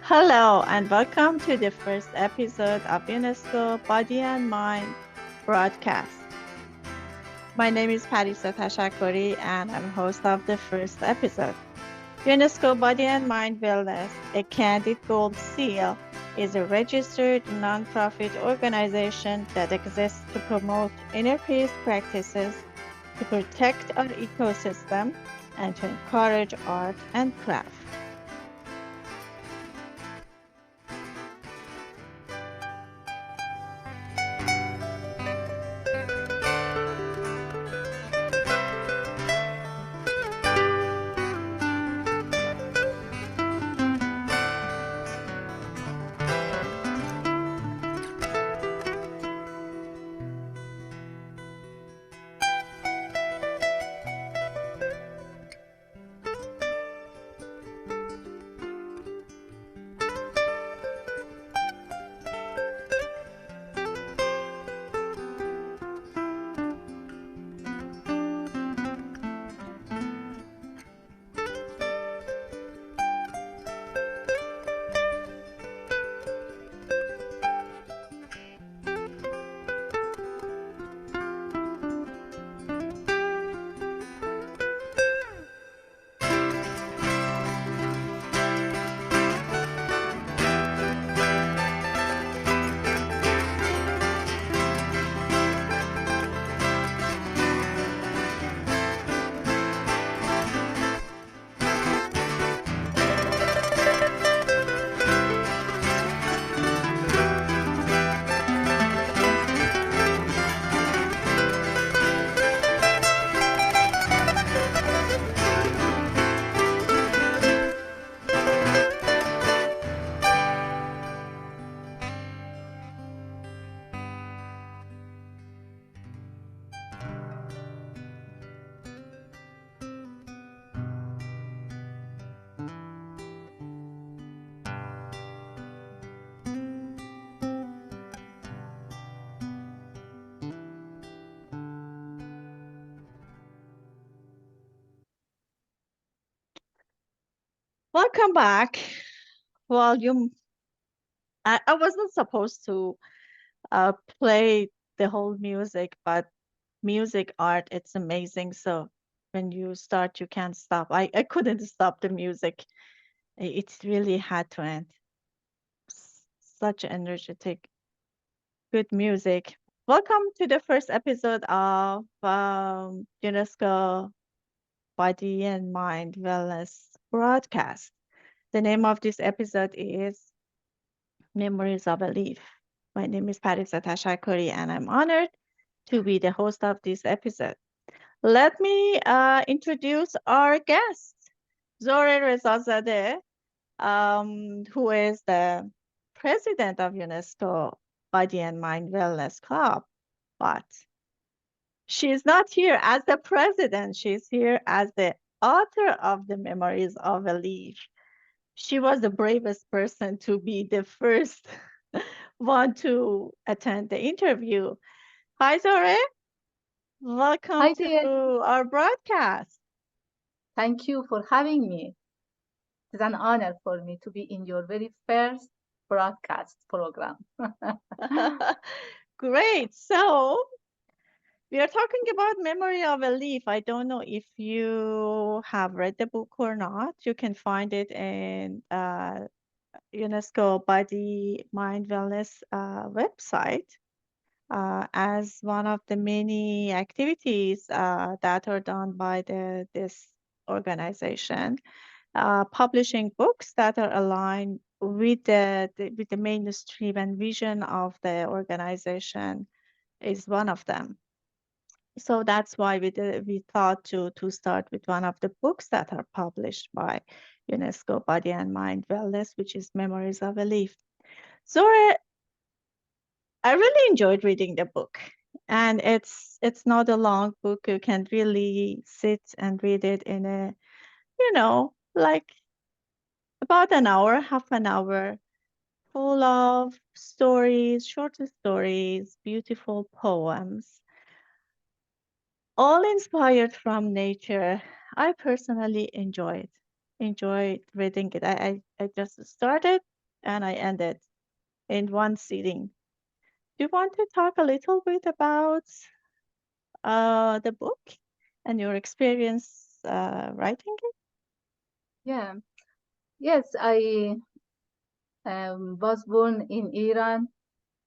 Hello and welcome to the first episode of UNESCO Body and Mind broadcast. My name is Parisa Tashakori and I'm host of the first episode. UNESCO Body and Mind Wellness, a Candid Gold Seal, is a registered nonprofit organization that exists to promote inner peace practices, to protect our ecosystem, and to encourage art and craft. Welcome back. Well, I wasn't supposed to play the whole music, but music art, it's amazing. So when you start, you can't stop. I couldn't stop the music. It really had to end. Such energetic, good music. Welcome to the first episode of UNESCO Body and Mind Wellness broadcast. The name of this episode is Memories of a Leaf. My name is Parisa Tashakuri, and I'm honored to be the host of this episode. Let me introduce our guest, Zohreh Rezazadeh, who is the president of UNESCO Body and Mind Wellness Club. But she's not here as the president, she's here as the author of the Memories of a Leaf. She was the bravest person to be the first one to attend the interview. Hi, Zohreh. Welcome Hi to there. our broadcast. Thank you for having me. It's an honor for me to be in your very first broadcast program. Great. So we are talking about Memory of a Leaf. I don't know if you have read the book or not. You can find it in UNESCO Body Mind Wellness website as one of the many activities that are done by this organization. Publishing books that are aligned with with the mainstream and vision of the organization is one of them. So that's why we thought to start with one of the books that are published by UNESCO Body and Mind Wellness, which is Memories of a Leaf. Zora, I really enjoyed reading the book, and it's not a long book. You can really sit and read it in a, like about an hour, half an hour, full of stories, short stories, beautiful poems, all inspired from nature. I personally enjoyed reading it. I just started. and I ended in one sitting. Do you want to talk a little bit about the book and your experience writing it? Yeah. Yes, I was born in Iran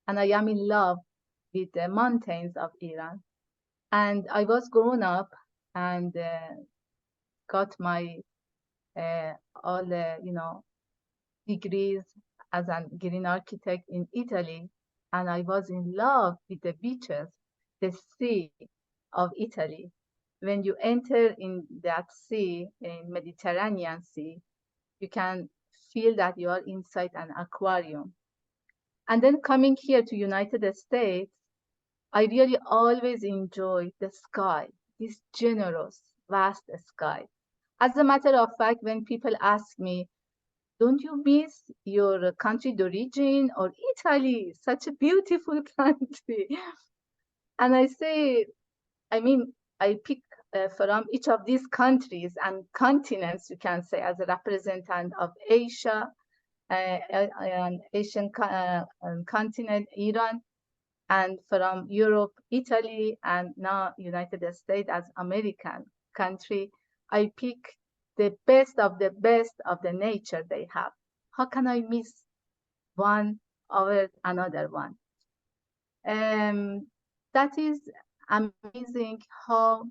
and I am in love with the mountains of Iran. And I was grown up and got my uh, all degrees as a green architect in Italy, and I was in love with the beaches, the sea of Italy. When you enter in that sea, in Mediterranean Sea, you can feel that you are inside an aquarium. And then coming here to United States, I really always enjoy the sky, this generous, vast sky. As a matter of fact, when people ask me, don't you miss your country d'origin or Italy, such a beautiful country? And I say, I mean, I pick from each of these countries and continents, you can say, as a representative of Asia, an Asian continent, Iran, and from Europe, Italy, and now United States as American country. I pick the best of the nature they have. How can I miss one over another one? Um, that is amazing how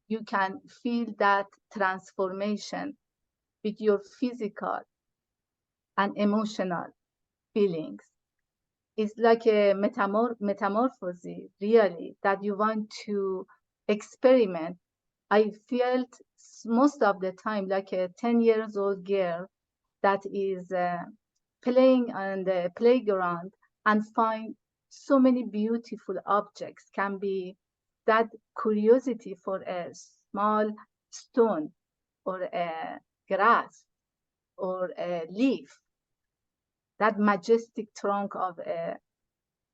you can feel that transformation with your physical and emotional feelings. It's like a metamorphosis, really, that you want to experiment. I felt most of the time like a 10 years old girl that is playing on the playground and find so many beautiful objects. Can be that curiosity for a small stone or a grass or a leaf, that majestic trunk of a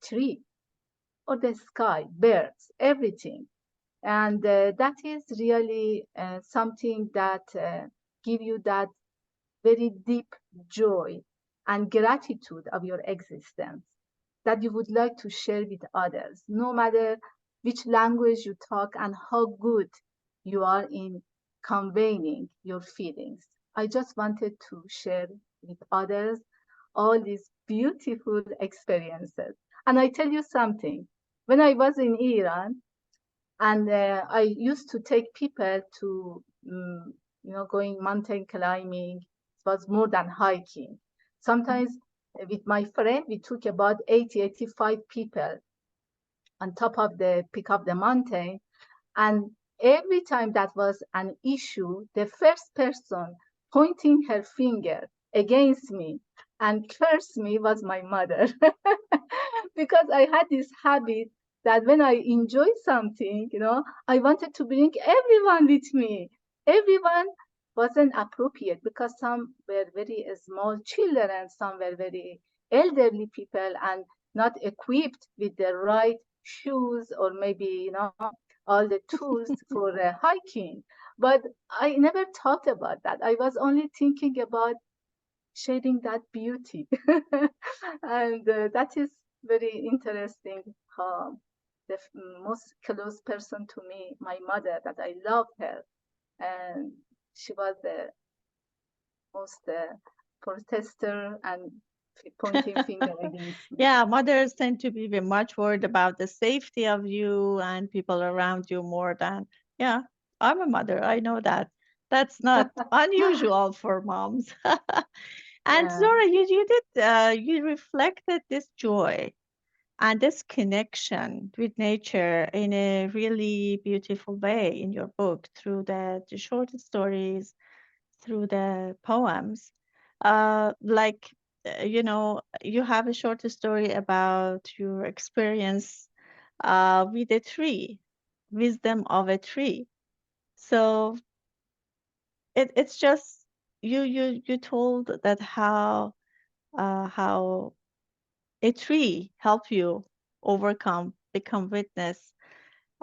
tree or the sky, birds, everything. And that is really something that give you that very deep joy and gratitude of your existence that you would like to share with others, no matter which language you talk and how good you are in conveying your feelings. I just wanted to share with others all these beautiful experiences. And I tell you something, when I was in Iran, and I used to take people to, going mountain climbing. It was more than hiking. Sometimes with my friend, we took about 80, 85 people on top of the peak of the mountain. And every time that was an issue, the first person pointing her finger against me and cursed me was my mother. Because I had this habit that when I enjoy something, I wanted to bring everyone with me. Everyone wasn't appropriate because some were very small children and some were very elderly people and not equipped with the right shoes or maybe, all the tools for hiking. But I never thought about that. I was only thinking about sharing that beauty. And that is very interesting how the most close person to me, my mother, that I love her, and she was the most protester and pointing finger against me. Yeah, mothers tend to be very much worried about the safety of you and people around you more than, yeah, I'm a mother. I know that. That's not unusual for moms. And Yeah. Zora, you reflected this joy and this connection with nature in a really beautiful way in your book through the short stories, through the poems. Like, you have a short story about your experience with a tree, wisdom of a tree. So it's just you told that how a tree help you overcome, become witness,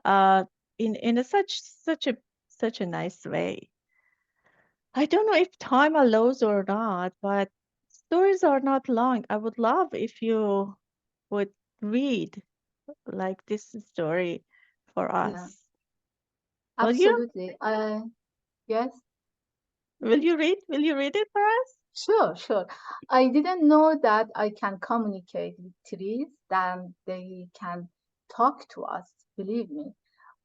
uh, in a such a nice way. I don't know if time allows or not, but Stories are not long. I would love if you would read like this story for Yeah, us. Will you? absolutely. Yes, Will you read? Will you read it for us? sure, sure. I didn't know that I can communicate with trees, that they can talk to us, believe me.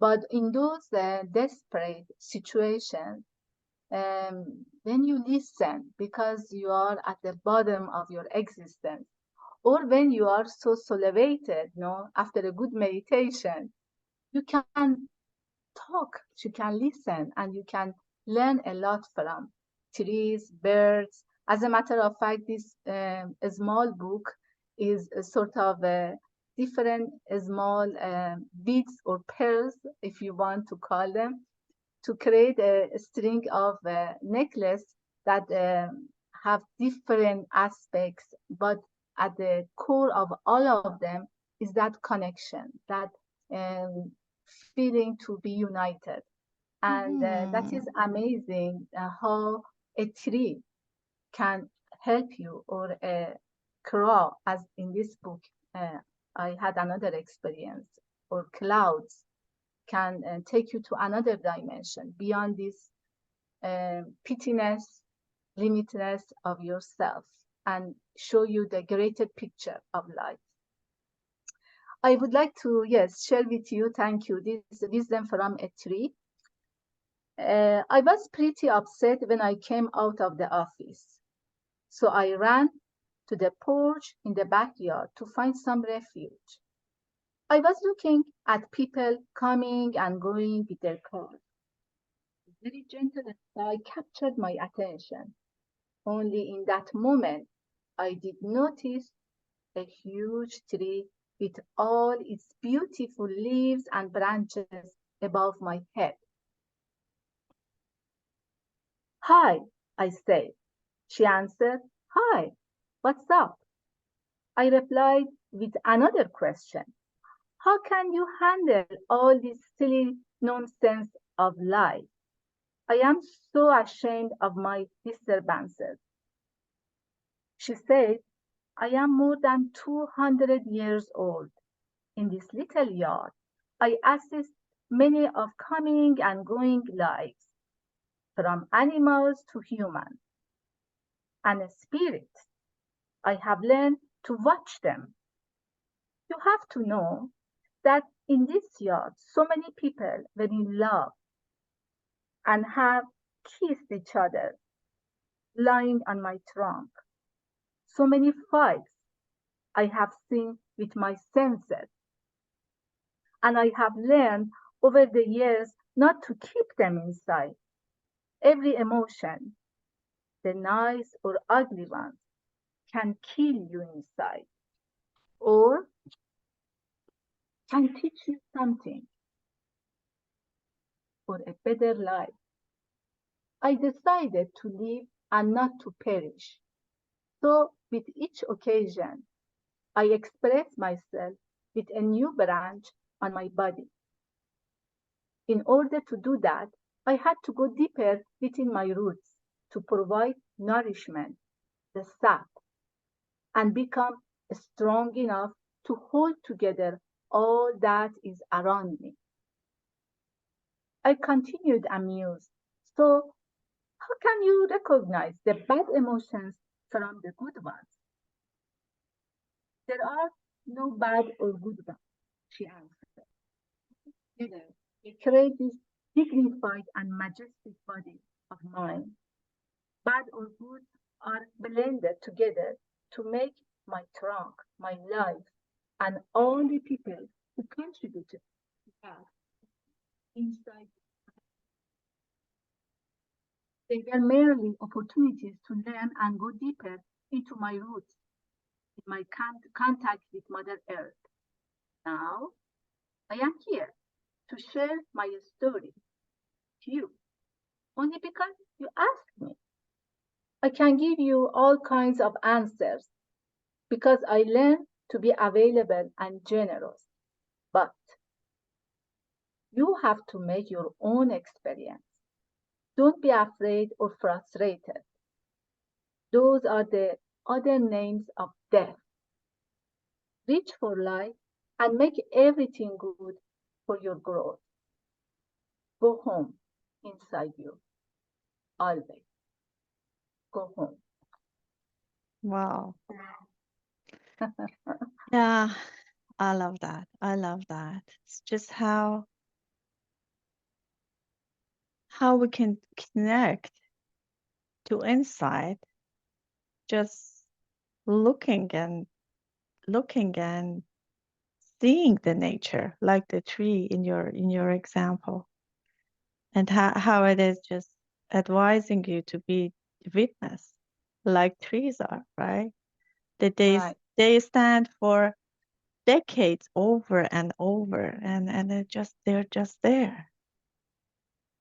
But in those desperate situations, when you listen because you are at the bottom of your existence, or when you are so elevated, after a good meditation, you can talk, you can listen, and you can learn a lot from trees, birds. As a matter of fact, this small book is a sort of a different small beads or pearls, if you want to call them, to create a string of necklace that have different aspects, but at the core of all of them is that connection, that um, feeling to be united. And that is Hmm. amazing how a tree can help you, or a crow, as in this book. Uh, I had another experience, or clouds can take you to another dimension beyond this pittiness, limitness of yourself, and show you the greater picture of life. I would like to, yes, share with you, thank you, this wisdom from a tree. I was pretty upset when I came out of the office. So I ran to the porch in the backyard to find some refuge. I was looking at people coming and going with their cars. A very gentle sky captured my attention. Only in that moment I did notice a huge tree with all its beautiful leaves and branches above my head. Hi, I said. She answered, Hi, what's up? I replied with another question. How can you handle all this silly nonsense of life? I am so ashamed of my disturbances. She said, I am more than 200 years old. In this little yard, I assist many of coming and going lives, from animals to humans, and spirits. I have learned to watch them. You have to know that in this yard, so many people were in love and have kissed each other lying on my trunk. So many fights I have seen with my senses, and I have learned over the years not to keep them inside. Every emotion, the nice or ugly ones, can kill you inside, or can teach you something for a better life. I decided to live and not to perish. So, with each occasion, I express myself with a new branch on my body. In order to do that, I had to go deeper within my roots to provide nourishment, the sap, and become strong enough to hold together all that is around me. I continued amused. So, how can you recognize the bad emotions from the good ones? There are no bad or good ones, she answered. Together, they create this dignified and majestic body of mine. Bad or good are blended together to make my trunk, my life, and all the people who contributed to that inside. They were merely opportunities to learn and go deeper into my roots, in my contact with Mother Earth. Now, I am here to share my story to you, only because you asked me. I can give you all kinds of answers because I learned to be available and generous. But you have to make your own experience. Don't be afraid or frustrated. Those are the other names of death. Reach for life and make everything good for your growth. Go home inside you, always. Go home. Wow. Yeah, I love that. I love that. It's just how we can connect to inside, just looking and looking and seeing the nature, like the tree in your example, and how it is just advising you to be witness, like trees are, right? That Right. they stand for decades over and over, and they're just there.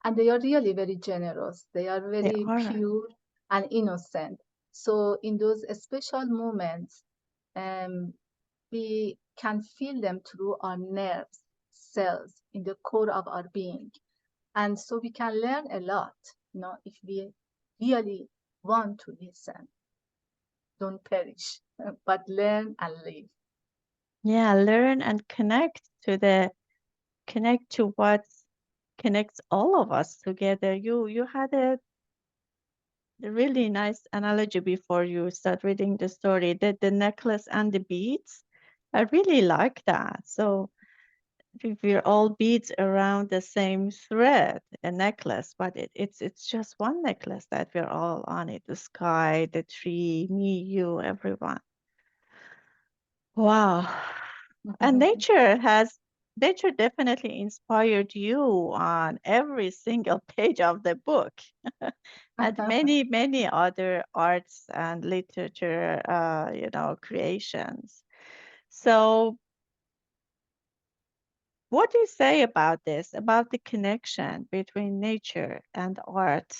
And they are really very generous. They are They very are. pure and innocent. So in those special moments, um, we can feel them through our nerves, cells in the core of our being. And so we can learn a lot, if we really want to listen, don't perish, but learn and live. Yeah, learn and connect to what connects all of us together. You had a really nice analogy before you start reading the story, that the necklace and the beads. I really like that. So if we're all beads around the same thread, a necklace, but it's just one necklace that we're all on it. The sky, the tree, me, you, everyone. Wow. And nature definitely inspired you on every single page of the book, and many other arts and literature, creations. So, what do you say about this, about the connection between nature and art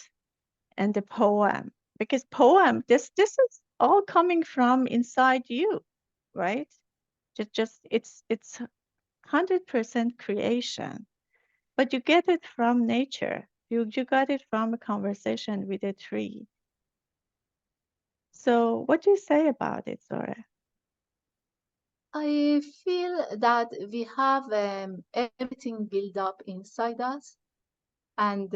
and the poem? Because poem, this is all coming from inside you, right? Just it's 100% creation, but you get it from nature. You got it from a conversation with a tree. So what do you say about it, Zora? I feel that we have everything built up inside us and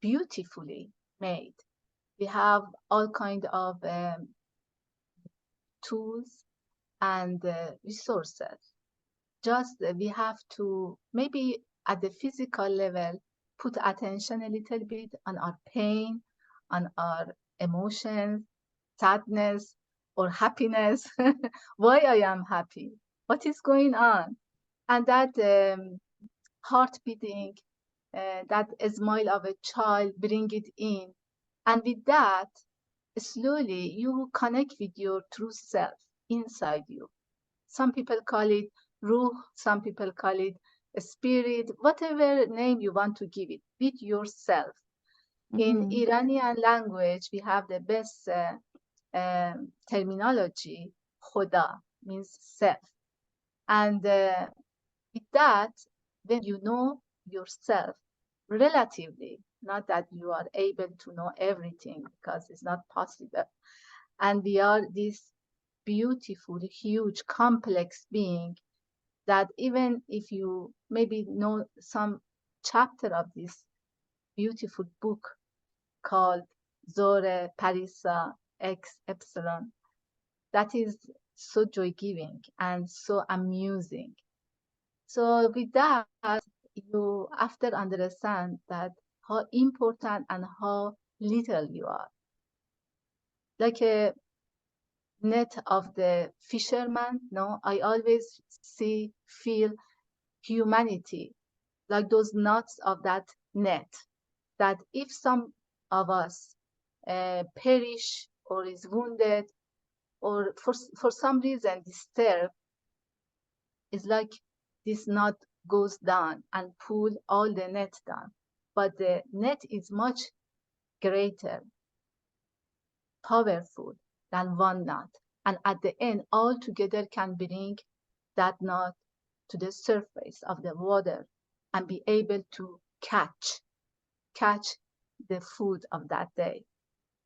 beautifully made. We have all kind of tools and resources. Just we have to maybe at the physical level put attention a little bit on our pain, on our emotions, sadness or happiness. Why I am happy? What is going on? And that heart beating, that smile of a child, bring it in. And with that, slowly you connect with your true self inside you. Some people call it ruh, some people call it a spirit, whatever name you want to give it, with yourself. In Mm-hmm. Iranian language, we have the best terminology, khoda, means self. And with that, when you know yourself relatively, not that you are able to know everything because it's not possible, and we are this beautiful, huge, complex being that even if you maybe know some chapter of this beautiful book called Zohreh Parisa X Epsilon, that is so joy giving and so amusing. So with that, you after understand that how important and how little you are. Like a net of the fisherman, no, I always see, feel humanity, like those knots of that net, that if some of us perish or is wounded or for some reason disturbed, it's like this knot goes down and pull all the net down. But the net is much greater, powerful than one knot. And at the end, all together can bring that knot to the surface of the water and be able to catch the food of that day.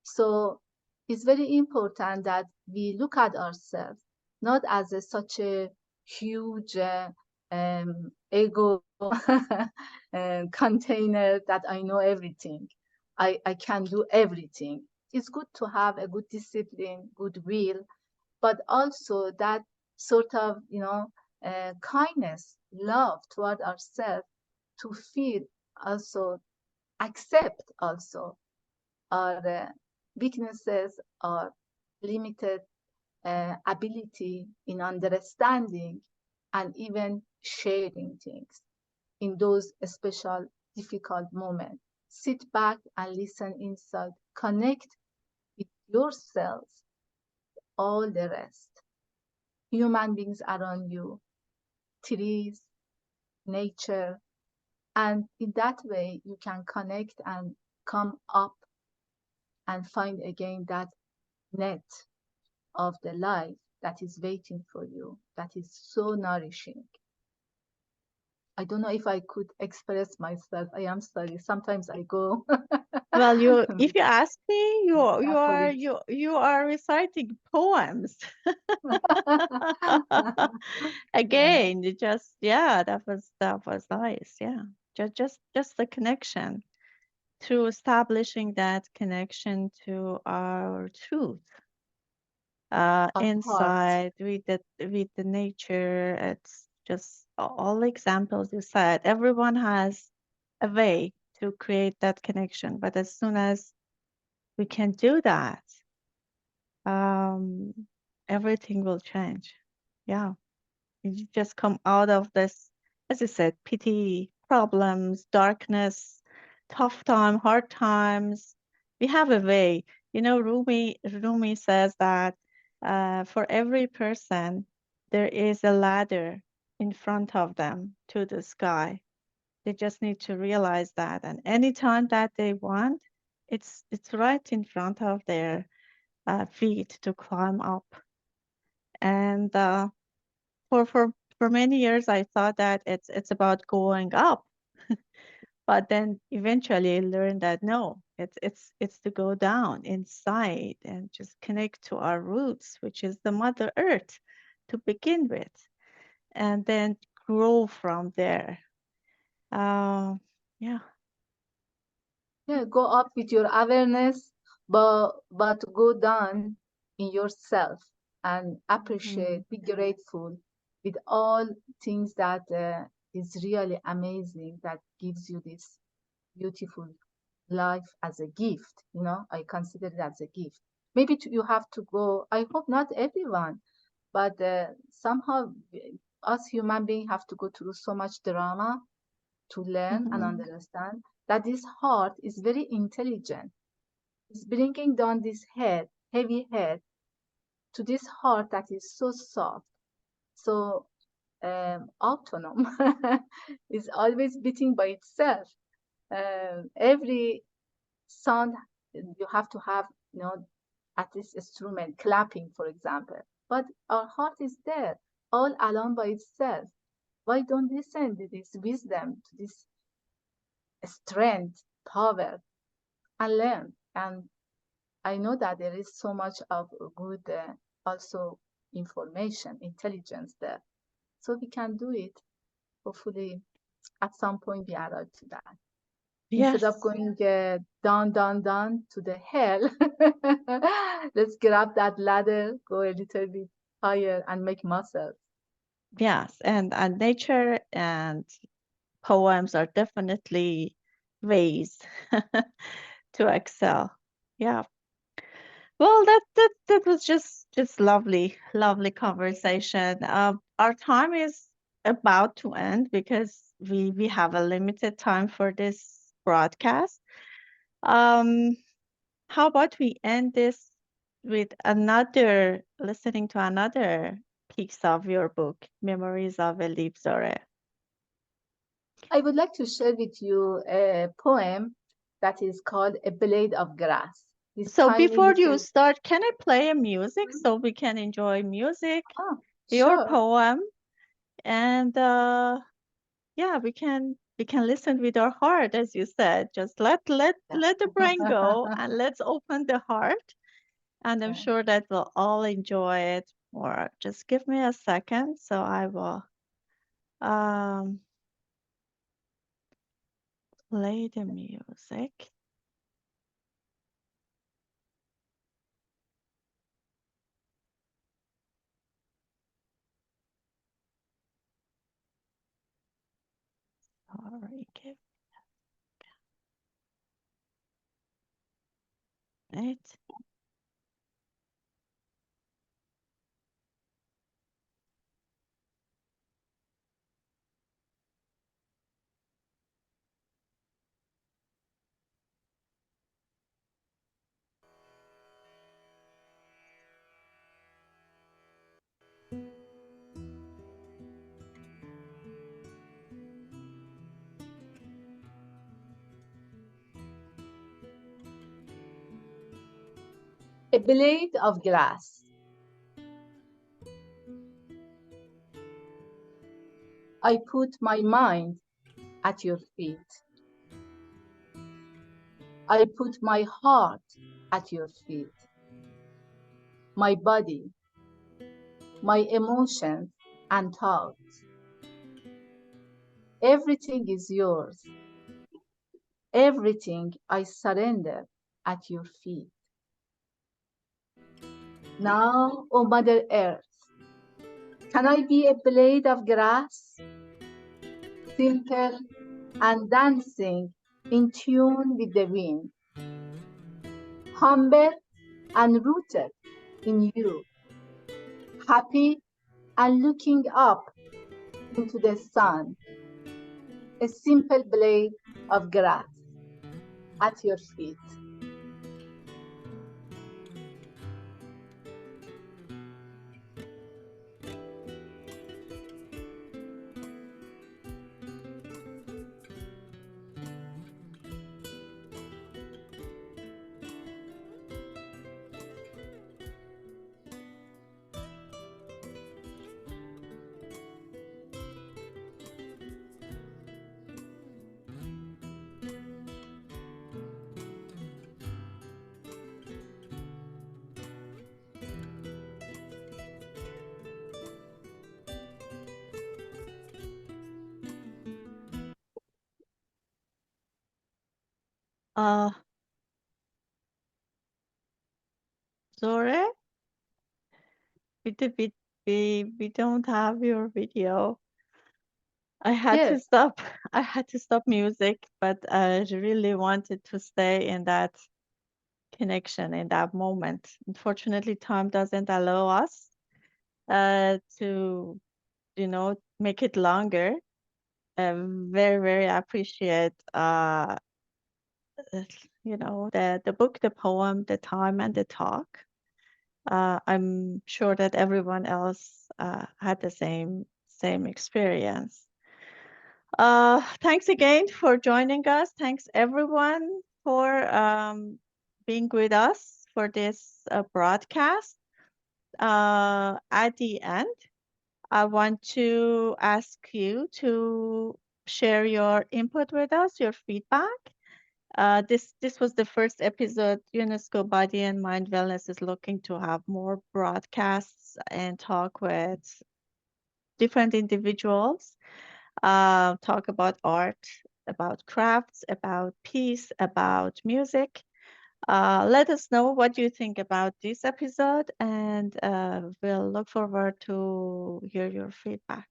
So it's very important that we look at ourselves not as such a huge ego container that I know everything. I can do everything. It's good to have a good discipline, good will, but also that sort of, kindness, love toward ourselves to feel also, accept also our weaknesses, our limited ability in understanding and even sharing things in those special difficult moments. Sit back and listen inside. Connect with yourselves, all the rest. Human beings around you, trees, nature, and in that way you can connect and come up and find again that net of the life that is waiting for you, that is so nourishing. I don't know if I could express myself. I am sorry. Sometimes I go Well, if you ask me, metaphoric. you are reciting poems. Yeah, Again, you just, yeah, that was nice. Yeah. Just the connection through establishing that connection to our truth, of heart. inside with the nature. It's just all examples you said. Everyone has a way to create that connection, but as soon as we can do that, um, everything will change. Yeah. You just come out of this, as you said, pity, problems, darkness, tough time, hard times. We have a way. Rumi says that for every person, there is a ladder in front of them to the sky. They just need to realize that. And anytime that they want, it's right in front of their feet to climb up. And for many years I thought that it's about going up, but then eventually I learned that no, it's to go down inside and just connect to our roots, which is the Mother Earth to begin with, and then grow from there. Uh, yeah. Yeah, go up with your awareness, but go down in yourself and Hmm. appreciate, be grateful with all things that is really amazing that gives you this beautiful life as a gift. I consider it as a gift. Maybe you have to go. I hope not everyone, but somehow us human beings have to go through so much drama to learn and Hmm. understand that this heart is very intelligent. It's bringing down this head, heavy head, to this heart that is so soft, so autonomous. It's always beating by itself. Every sound you have to have, at this instrument, clapping, for example. But our heart is there, all alone by itself. Why don't listen to this wisdom, to this strength, power, and learn? And I know that there is so much of good, also information, intelligence there. So we can do it. Hopefully, at some point, we arrive to that. Instead of Yes. going down, down, down to the hell, let's grab that ladder, go a little bit higher, and make muscles. Yes, and nature and poems are definitely ways to excel. Yeah. Well, that was just lovely conversation. Our time is about to end because we have a limited time for this broadcast. Um, how about we end this with another listening to another piece of your book, Memories of a Leap Zore. I would like to share with you a poem that is called A Blade of Grass. This So tiny before you little. start, can I play a music so we can enjoy music, Oh, your sure. poem, and yeah, we can listen with our heart, as you said. Just let the brain go and let's open the heart and I'm Yeah. sure that we'll all enjoy it more. Just give me a second, so I will um, play the music. Sorry, give it. A blade of grass. I put my mind at your feet. I put my heart at your feet. My body, my emotions and thoughts. Everything is yours. Everything I surrender at your feet. Now, O Mother Earth, can I be a blade of grass, simple and dancing in tune with the wind, humble and rooted in you, happy and looking up into the sun, a simple blade of grass at your feet. Uh, Zohreh, we don't have your video. I had to Yes, stop. I had to stop music, but I really wanted to stay in that connection in that moment. Unfortunately, time doesn't allow us to, make it longer. Very, very appreciate uh, the book, the poem, the time, and the talk. I'm sure that everyone else had the same experience. Thanks again for joining us. Thanks everyone for being with us for this broadcast. At the end, I want to ask you to share your input with us, your feedback. This was the first episode. UNESCO Body and Mind Wellness is looking to have more broadcasts and talk with different individuals, talk about art, about crafts, about peace, about music. Let us know what you think about this episode, and we'll look forward to hear your feedback.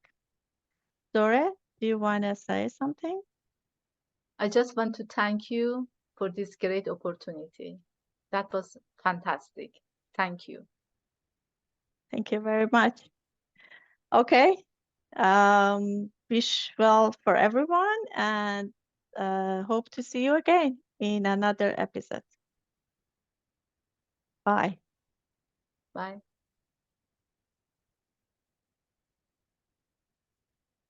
Dore, do you want to say something? I just want to thank you for this great opportunity. That was fantastic. Thank you. Thank you very much. Okay. Wish well for everyone, and hope to see you again in another episode. Bye. Bye.